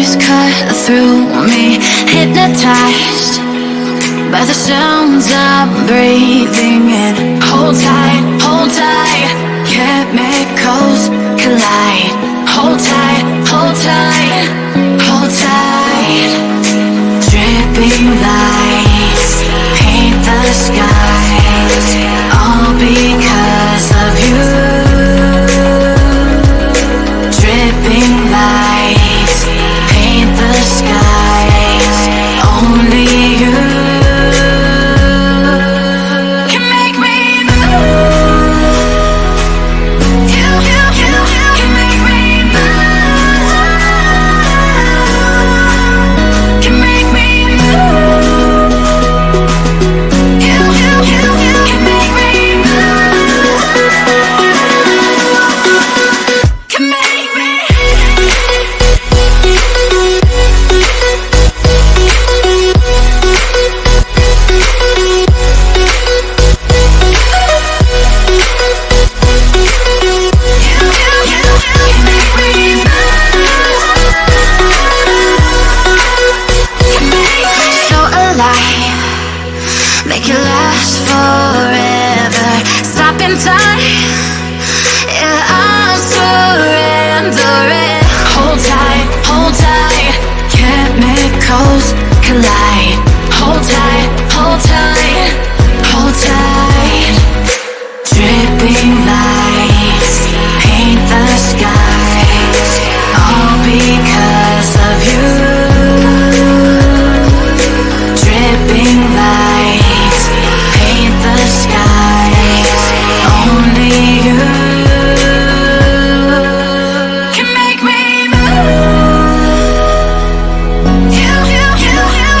waves cut through me, hypnotized by the sounds I'm breathing in. Hold tight, hold tight, chemicals collide. Hold tight, hold tight, hold tight. Dripping lights paint the skies, all because of you. Dripping lights paint the skies, only you can make me move. You can make me move. Can make me move. You can make me move. Can make me. So alive, make it last forever. Stop in time, yeah, I'm surrendering. Hold tight, chemicals collide. Hold tight, hold tight, hold tight. Dripping lights paint the skies, all because of you. Dripping lights paint the skies, only you can make me move. You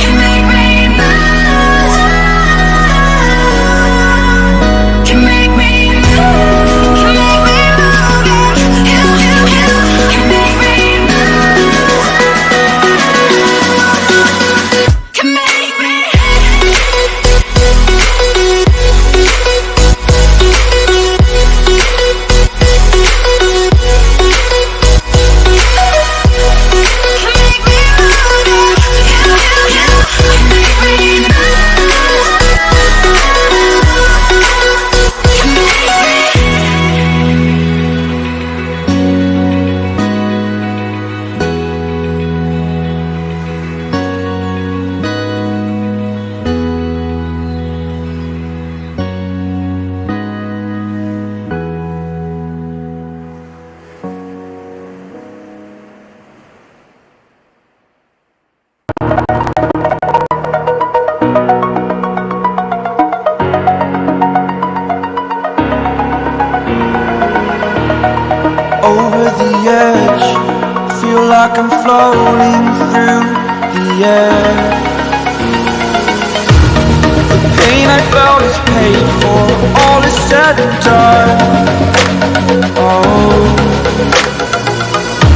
can make me move. Can make me move. Can make me move. You can make me move. Can make me. Over the edge, feel like I'm floating through the air. The pain I felt is paid for, all is said and done. Oh,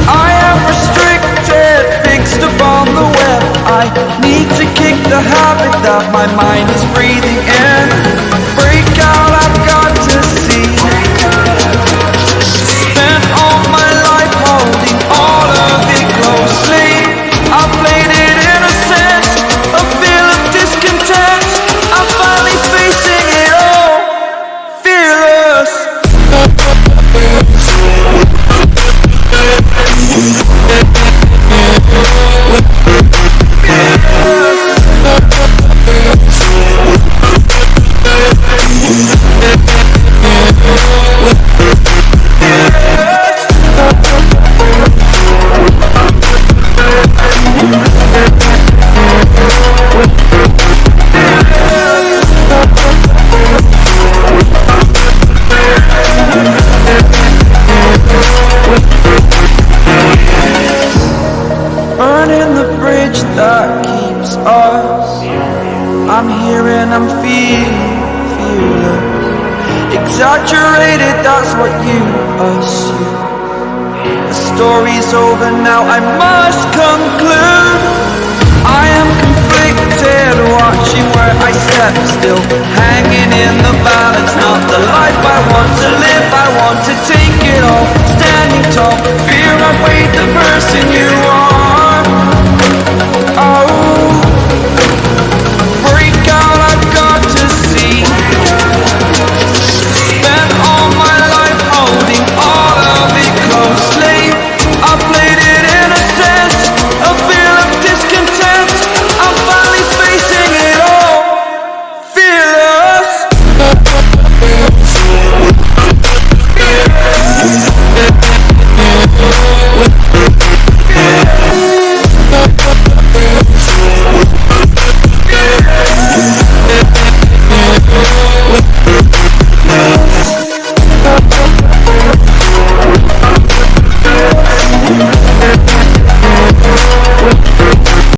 I am restricted, fixed upon the web. I need to kick the habit that my mind is breathing in. Break out, I've got to see. Spent all my life holding all of it closely. I played it innocent, a feel of discontent. I'm finally facing it all, fearless. Burning the bridge that keeps us. I'm here and I'm feeling fearless. Exaggerated, that's what you assume. The story's over now, I must conclude. I